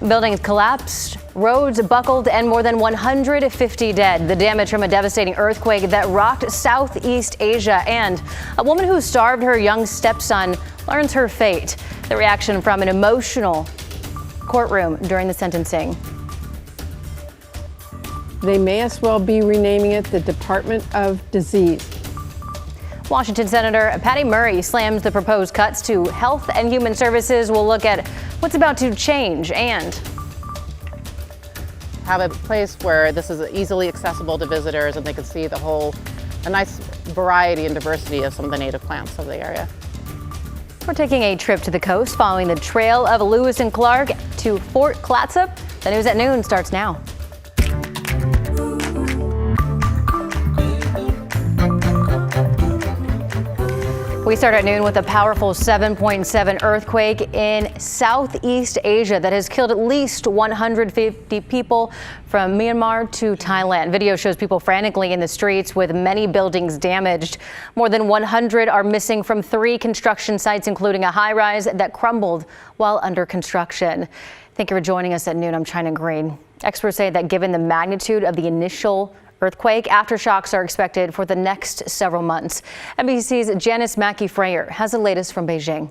Buildings collapsed, roads buckled, and more than 150 dead. The damage from a devastating earthquake that rocked Southeast Asia. And a woman who starved her young stepson learns her fate. The reaction from an emotional courtroom during the sentencing. They may as well be renaming it the Department of Disease. Washington Senator Patty Murray slams the proposed cuts to health and human services. We'll look at what's about to change and have a place where this is easily accessible to visitors and they can see a nice variety and diversity of some of the native plants of the area. We're taking a trip to the coast following the trail of Lewis and Clark to Fort Clatsop. The news at noon starts now. We start at noon with a powerful 7.7 earthquake in Southeast Asia that has killed at least 150 people from Myanmar to Thailand. Video shows people frantically in the streets with many buildings damaged. More than 100 are missing from 3 construction sites, including a high-rise that crumbled while under construction. Thank you for joining us at noon. I'm China Green. Experts say that given the magnitude of the initial earthquake, aftershocks are expected for the next several months. NBC's Janice Mackey-Freyer has the latest from Beijing.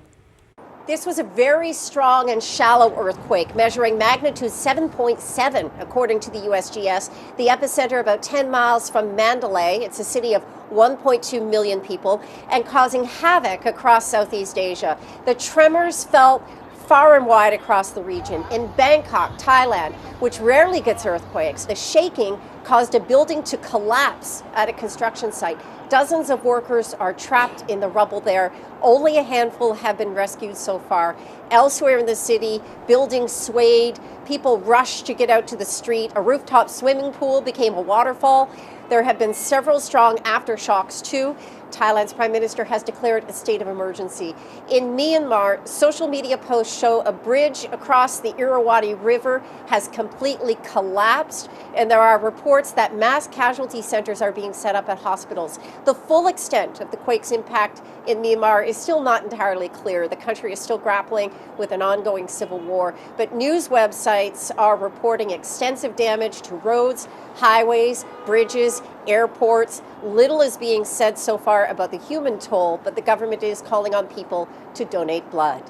This was a very strong and shallow earthquake, measuring magnitude 7.7, according to the USGS. The epicenter about 10 miles from Mandalay. It's a city of 1.2 million people and causing havoc across Southeast Asia. The tremors felt far and wide across the region. In Bangkok, Thailand, which rarely gets earthquakes, the shaking caused a building to collapse at a construction site. Dozens of workers are trapped in the rubble there. Only a handful have been rescued so far. Elsewhere in the city, buildings swayed. People rushed to get out to the street. A rooftop swimming pool became a waterfall. There have been several strong aftershocks too. Thailand's prime minister has declared a state of emergency. In Myanmar, social media posts show a bridge across the Irrawaddy River has completely collapsed, and there are reports that mass casualty centers are being set up at hospitals. The full extent of the quake's impact in Myanmar is still not entirely clear. The country is still grappling with an ongoing civil war, but news websites are reporting extensive damage to roads, highways, bridges, airports. Little is being said so far about the human toll, but the government is calling on people to donate blood.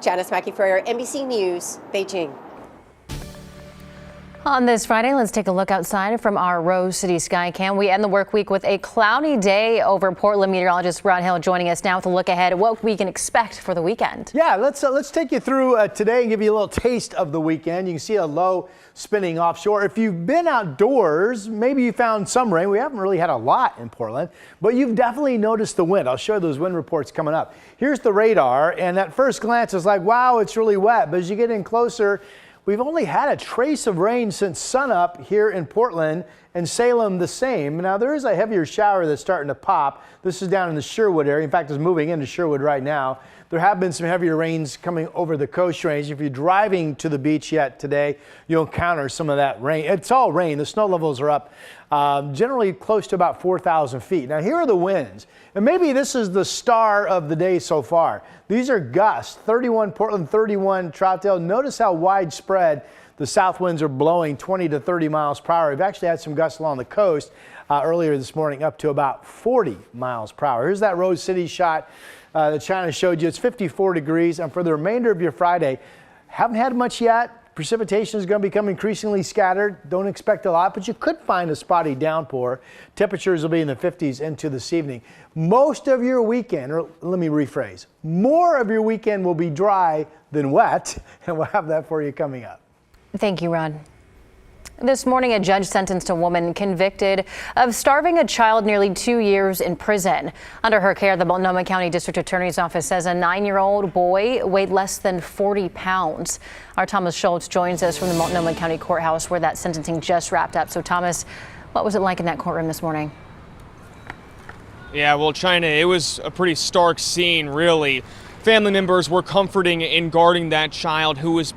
Janice Mackey-Freyer, NBC News, Beijing. On this Friday, let's take a look outside from our Rose City Skycam. We end the work week with a cloudy day over Portland. Meteorologist Rod Hill joining us now with a look ahead at what we can expect for the weekend. Yeah, let's take you through today and give you a little taste of the weekend. You can see a low spinning offshore. If you've been outdoors, maybe you found some rain. We haven't really had a lot in Portland, but you've definitely noticed the wind. I'll show those wind reports coming up. Here's the radar, and at first glance, it's like, wow, it's really wet. But as you get in closer, we've only had a trace of rain since sunup here in Portland, and Salem the same. Now there is a heavier shower that's starting to pop. This is down in the Sherwood area. In fact, it's moving into Sherwood right now. There have been some heavier rains coming over the Coast Range. If you're driving to the beach yet today, you'll encounter some of that rain. It's all rain. The snow levels are up generally close to about 4,000 feet. Now here are the winds. And maybe this is the star of the day so far. These are gusts, 31 Portland, 31 Troutdale. Notice how widespread the south winds are blowing, 20 to 30 miles per hour. We've actually had some gusts along the coast earlier this morning up to about 40 miles per hour. Here's that Rose City shot that China showed you. It's 54 degrees. And for the remainder of your Friday, haven't had much yet. Precipitation is going to become increasingly scattered. Don't expect a lot, but you could find a spotty downpour. Temperatures will be in the 50s into this evening. Most of your weekend, or let me rephrase, more of your weekend will be dry than wet, and we'll have that for you coming up. Thank you, Rod. This morning, a judge sentenced a woman convicted of starving a child nearly 2 years in prison. Under her care, the Multnomah County District Attorney's Office says a 9-year-old boy weighed less than 40 pounds. Our Thomas Schultz joins us from the Multnomah County Courthouse where that sentencing just wrapped up. So, Thomas, what was it like in that courtroom this morning? Yeah, well, China, it was a pretty stark scene, really. Family members were comforting and guarding that child who was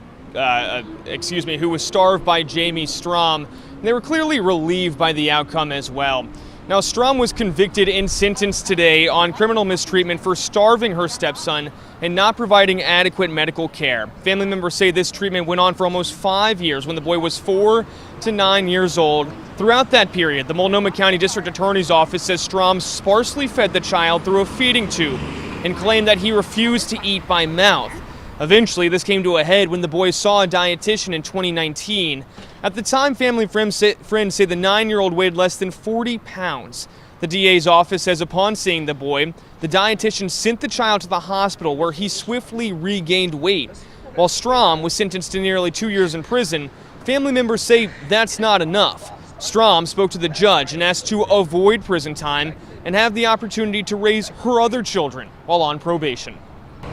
starved by Jamie Strom. And they were clearly relieved by the outcome as well. Now, Strom was convicted and sentenced today on criminal mistreatment for starving her stepson and not providing adequate medical care. Family members say this treatment went on for almost 5 years when the boy was 4 to 9 years old. Throughout that period, the Multnomah County District Attorney's Office says Strom sparsely fed the child through a feeding tube and claimed that he refused to eat by mouth. Eventually, this came to a head when the boy saw a dietitian in 2019. At the time, family friends say the 9-year-old weighed less than 40 pounds. The DA's office says upon seeing the boy, the dietitian sent the child to the hospital where he swiftly regained weight. While Strom was sentenced to nearly 2 years in prison, family members say that's not enough. Strom spoke to the judge and asked to avoid prison time and have the opportunity to raise her other children while on probation.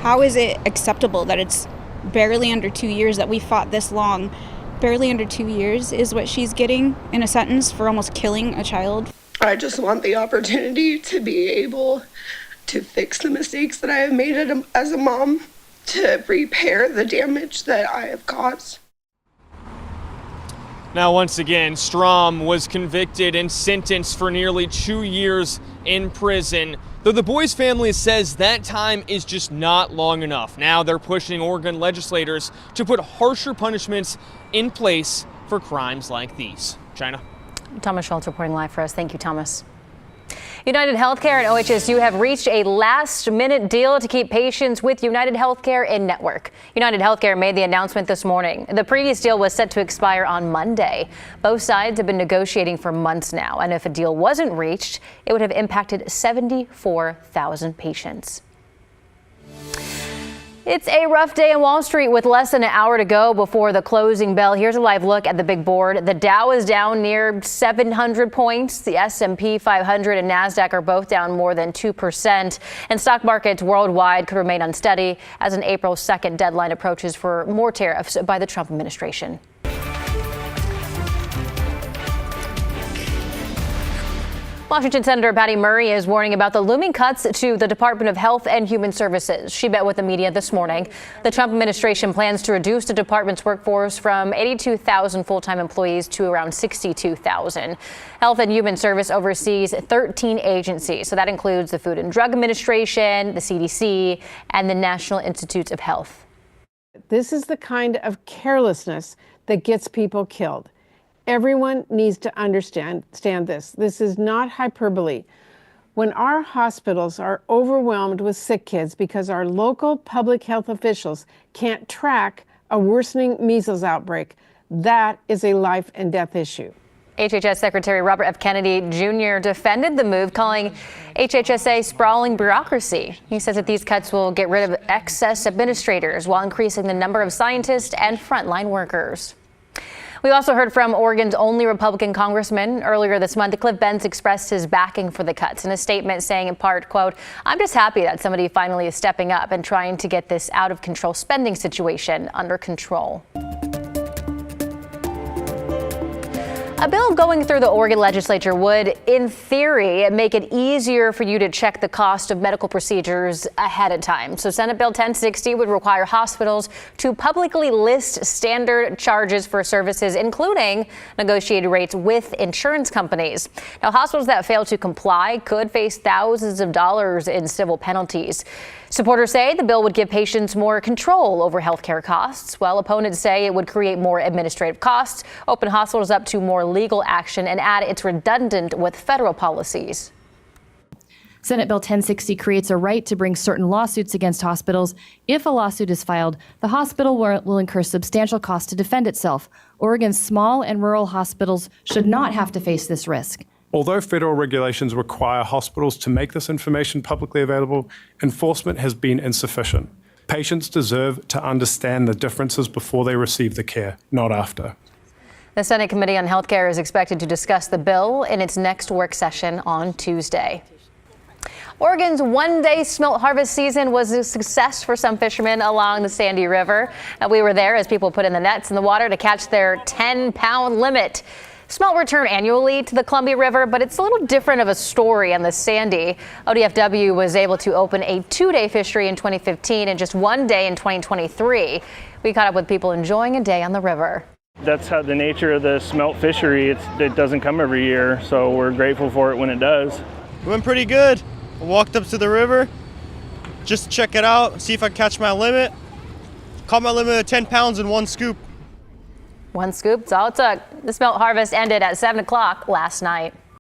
How is it acceptable that it's barely under 2 years that we fought this long? Barely under 2 years is what she's getting in a sentence for almost killing a child. I just want the opportunity to be able to fix the mistakes that I have made as a mom, to repair the damage that I have caused. Now, once again, Strom was convicted and sentenced for nearly 2 years in prison, though the boy's family says that time is just not long enough. Now they're pushing Oregon legislators to put harsher punishments in place for crimes like these. China. Thomas Schultz reporting live for us. Thank you, Thomas. United Healthcare and OHSU have reached a last-minute deal to keep patients with United Healthcare in network. United Healthcare made the announcement this morning. The previous deal was set to expire on Monday. Both sides have been negotiating for months now, and if a deal wasn't reached, it would have impacted 74,000 patients. It's a rough day in Wall Street with less than an hour to go before the closing bell. Here's a live look at the big board. The Dow is down near 700 points. The S&P 500 and NASDAQ are both down more than 2%. And stock markets worldwide could remain unsteady as an April 2nd deadline approaches for more tariffs by the Trump administration. Washington Senator Patty Murray is warning about the looming cuts to the Department of Health and Human Services. She met with the media this morning. The Trump administration plans to reduce the department's workforce from 82,000 full-time employees to around 62,000. Health and Human Service oversees 13 agencies, so that includes the Food and Drug Administration, the CDC, and the National Institutes of Health. This is the kind of carelessness that gets people killed. Everyone needs to understand this. This is not hyperbole. When our hospitals are overwhelmed with sick kids because our local public health officials can't track a worsening measles outbreak, that is a life and death issue. HHS Secretary Robert F. Kennedy Jr. defended the move, calling HHSA sprawling bureaucracy. He says that these cuts will get rid of excess administrators while increasing the number of scientists and frontline workers. We also heard from Oregon's only Republican congressman. Earlier this month, Cliff Benz expressed his backing for the cuts in a statement saying in part, quote, "I'm just happy that somebody finally is stepping up and trying to get this out of control spending situation under control." A bill going through the Oregon legislature would, in theory, make it easier for you to check the cost of medical procedures ahead of time. So Senate Bill 1060 would require hospitals to publicly list standard charges for services, including negotiated rates with insurance companies. Now, hospitals that fail to comply could face thousands of dollars in civil penalties. Supporters say the bill would give patients more control over health care costs, while opponents say it would create more administrative costs, open hospitals up to more legal action, and add it's redundant with federal policies. Senate Bill 1060 creates a right to bring certain lawsuits against hospitals. If a lawsuit is filed, the hospital will incur substantial costs to defend itself. Oregon's small and rural hospitals should not have to face this risk. Although federal regulations require hospitals to make this information publicly available, enforcement has been insufficient. Patients deserve to understand the differences before they receive the care, not after. The Senate Committee on Health Care is expected to discuss the bill in its next work session on Tuesday. Oregon's one-day smelt harvest season was a success for some fishermen along the Sandy River. We were there as people put in the nets in the water to catch their 10-pound limit. Smelt return annually to the Columbia River, but it's a little different of a story on the Sandy. ODFW was able to open a 2-day fishery in 2015 and just 1 day in 2023. We caught up with people enjoying a day on the river. That's how the nature of the smelt fishery, it doesn't come every year, so we're grateful for it when it does. It went pretty good. I walked up to the river just to check it out, see if I could catch my limit. Caught my limit of 10 pounds in one scoop. One scoop, that's all it took. The smelt harvest ended at 7 o'clock last night.